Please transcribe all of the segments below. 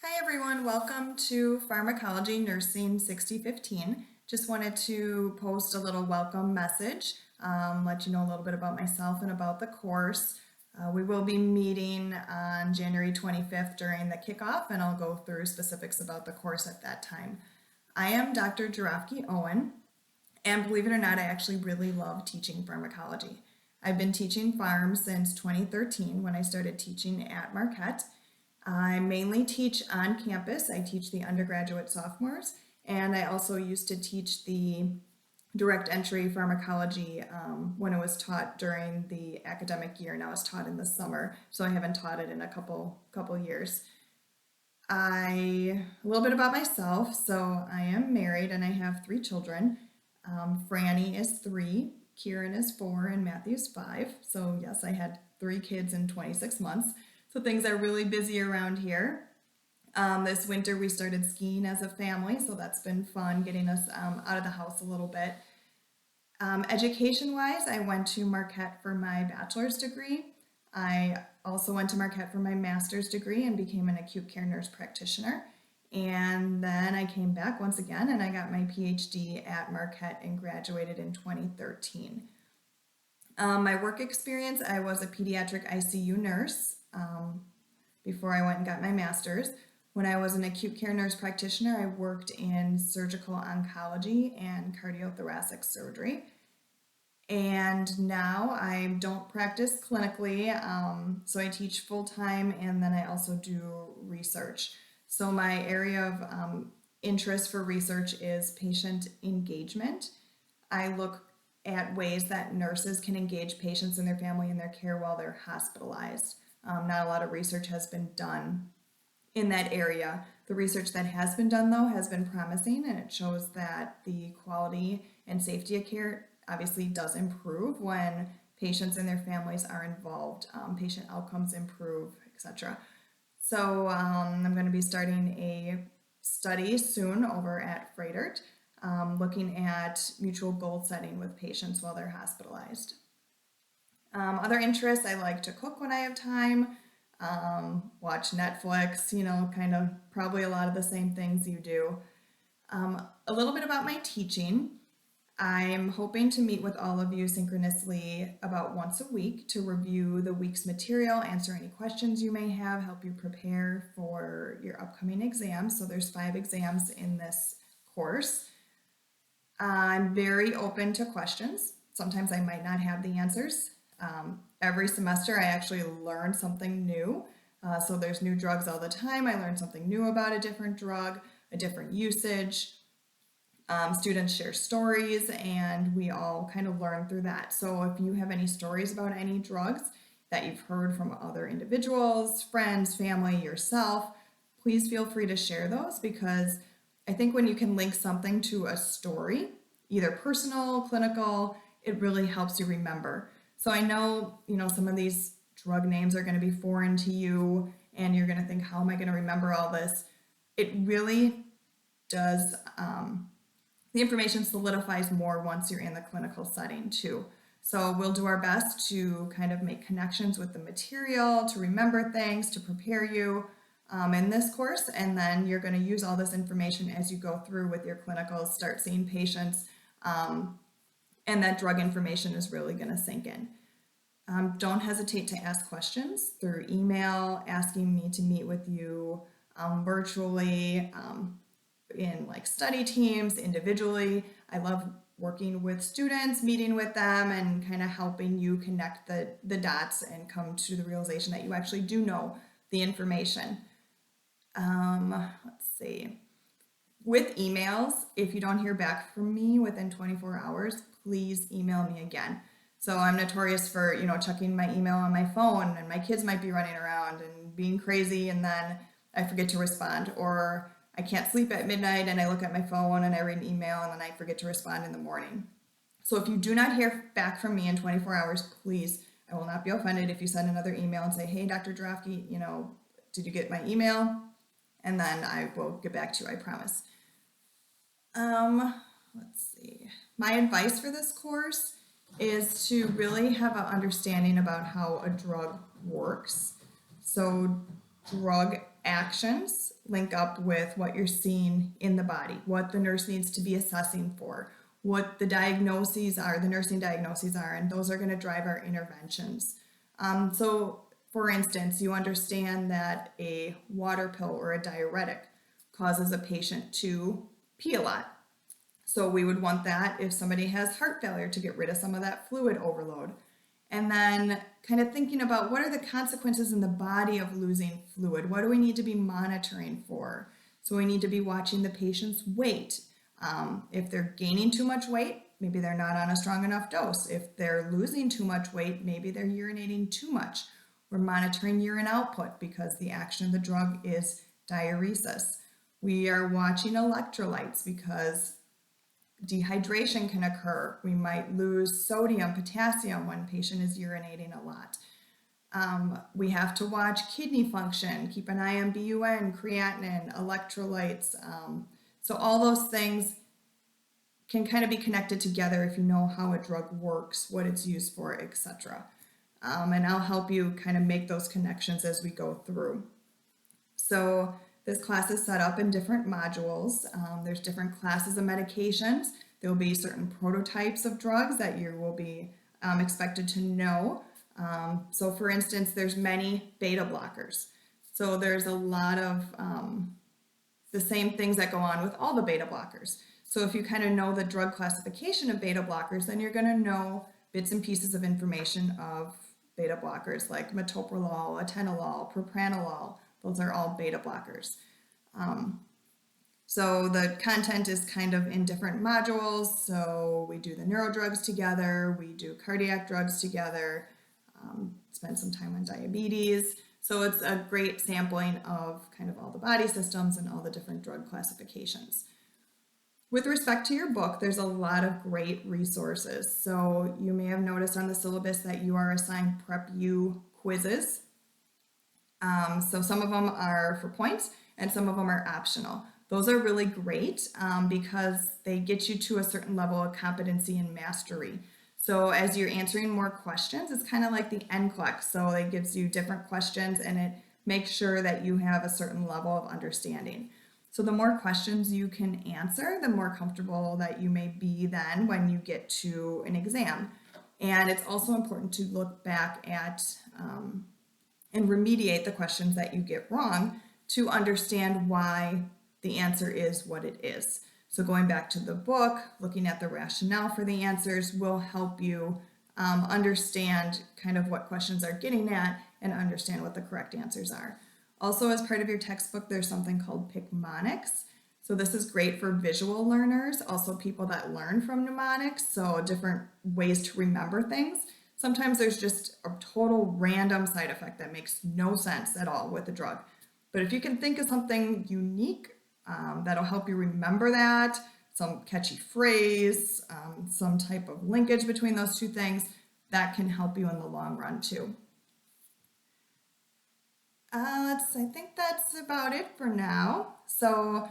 Hi everyone, welcome to Pharmacology Nursing 6015. Just wanted to post a little welcome message, let you know a little bit about myself and about the course. We will be meeting on January 25th during the kickoff, and I'll go through specifics about the course at that time. I am Dr. Jerofke-Owen, and believe it or not, I actually really love teaching pharmacology. I've been teaching pharm since 2013 when I started teaching at Marquette. I mainly teach on campus. I teach the undergraduate sophomores, and I also used to teach the direct entry pharmacology when it was taught during the academic year. Now it's taught in the summer, so I haven't taught it in a couple years. A little bit about myself. So I am married and I have 3 children. Franny is 3, Kieran is 4, and Matthew's 5. So yes, I had 3 kids in 26 months. So things are really busy around here. This winter we started skiing as a family, so that's been fun getting us out of the house a little bit. Education-wise, I went to Marquette for my bachelor's degree. I also went to Marquette for my master's degree and became an acute care nurse practitioner. And then I came back once again and I got my PhD at Marquette and graduated in 2013. My work experience, I was a pediatric ICU nurse before I went and got my master's. When I was an acute care nurse practitioner, I worked in surgical oncology and cardiothoracic surgery. And now I don't practice clinically, so I teach full-time and then I also do research. So my area of interest for research is patient engagement. I look at ways that nurses can engage patients and their family in their care while they're hospitalized. Not a lot of research has been done in that area. The research that has been done, though, has been promising, and it shows that the quality and safety of care obviously does improve when patients and their families are involved. Patient outcomes improve, etc. So I'm going to be starting a study soon over at Freighter, looking at mutual goal setting with patients while they're hospitalized. Other interests, I like to cook when I have time, watch Netflix, kind of probably a lot of the same things you do. A little bit about my teaching. I'm hoping to meet with all of you synchronously about once a week to review the week's material, answer any questions you may have, help you prepare for your upcoming exams. So there's 5 exams in this course. I'm very open to questions. Sometimes I might not have the answers. Every semester I actually learn something new. So there's new drugs all the time. I learn something new about a different drug, a different usage. Students share stories and we all kind of learn through that. So if you have any stories about any drugs that you've heard from other individuals, friends, family, yourself, please feel free to share those, because I think when you can link something to a story, either personal, clinical, it really helps you remember. So I know, some of these drug names are going to be foreign to you and you're going to think, how am I going to remember all this? It really does, the information solidifies more once you're in the clinical setting too. So we'll do our best to kind of make connections with the material, to remember things, to prepare you in this course, and then you're going to use all this information as you go through with your clinicals, start seeing patients, and that drug information is really going to sink in. Don't hesitate to ask questions through email, asking me to meet with you virtually, in like study teams, individually. I love working with students, meeting with them, and kind of helping you connect the dots and come to the realization that you actually do know the information. Let's see. With emails, if you don't hear back from me within 24 hours, please email me again. So I'm notorious for, checking my email on my phone, and my kids might be running around and being crazy, and then I forget to respond, or I can't sleep at midnight and I look at my phone and I read an email and then I forget to respond in the morning. So if you do not hear back from me in 24 hours, please, I will not be offended if you send another email and say, hey, Dr. Jerofke, did you get my email? And then I will get back to you, I promise. Let's see. My advice for this course is to really have an understanding about how a drug works. So drug actions link up with what you're seeing in the body, what the nurse needs to be assessing for, what the diagnoses are, the nursing diagnoses are, and those are going to drive our interventions. So for instance, you understand that a water pill or a diuretic causes a patient to pee a lot. So we would want that if somebody has heart failure to get rid of some of that fluid overload. And then kind of thinking about what are the consequences in the body of losing fluid? What do we need to be monitoring for? So we need to be watching the patient's weight. If they're gaining too much weight, maybe they're not on a strong enough dose. If they're losing too much weight, maybe they're urinating too much. We're monitoring urine output because the action of the drug is diuresis. We are watching electrolytes because dehydration can occur. We might lose sodium, potassium when a patient is urinating a lot. We have to watch kidney function, keep an eye on BUN, creatinine, electrolytes. So all those things can kind of be connected together if you know how a drug works, what it's used for, etc. And I'll help you kind of make those connections as we go through. So this class is set up in different modules. There's different classes of medications. There will be certain prototypes of drugs that you will be expected to know. So for instance, there's many beta blockers. So there's a lot of the same things that go on with all the beta blockers. So if you kind of know the drug classification of beta blockers, then you're going to know bits and pieces of information of beta blockers like metoprolol, atenolol, propranolol. Those are all beta blockers. So the content is kind of in different modules. So we do the neurodrugs together, we do cardiac drugs together, spend some time on diabetes. So it's a great sampling of kind of all the body systems and all the different drug classifications. With respect to your book, there's a lot of great resources. So you may have noticed on the syllabus that you are assigned Prep U quizzes. So some of them are for points and some of them are optional. Those are really great because they get you to a certain level of competency and mastery. So as you're answering more questions, it's kind of like the NCLEX. So it gives you different questions and it makes sure that you have a certain level of understanding. So the more questions you can answer, the more comfortable that you may be then when you get to an exam. And it's also important to look back at and remediate the questions that you get wrong to understand why the answer is what it is. So going back to the book, looking at the rationale for the answers will help you understand kind of what questions are getting at and understand what the correct answers are. Also, as part of your textbook, there's something called mnemonics. So this is great for visual learners, also people that learn from mnemonics, so different ways to remember things. Sometimes there's just a total random side effect that makes no sense at all with the drug. But if you can think of something unique that'll help you remember that, some catchy phrase, some type of linkage between those two things, that can help you in the long run too. I think that's about it for now. So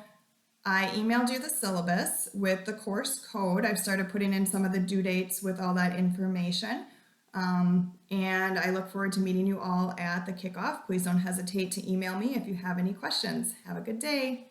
I emailed you the syllabus with the course code. I've started putting in some of the due dates with all that information. And I look forward to meeting you all at the kickoff. Please don't hesitate to email me if you have any questions. Have a good day.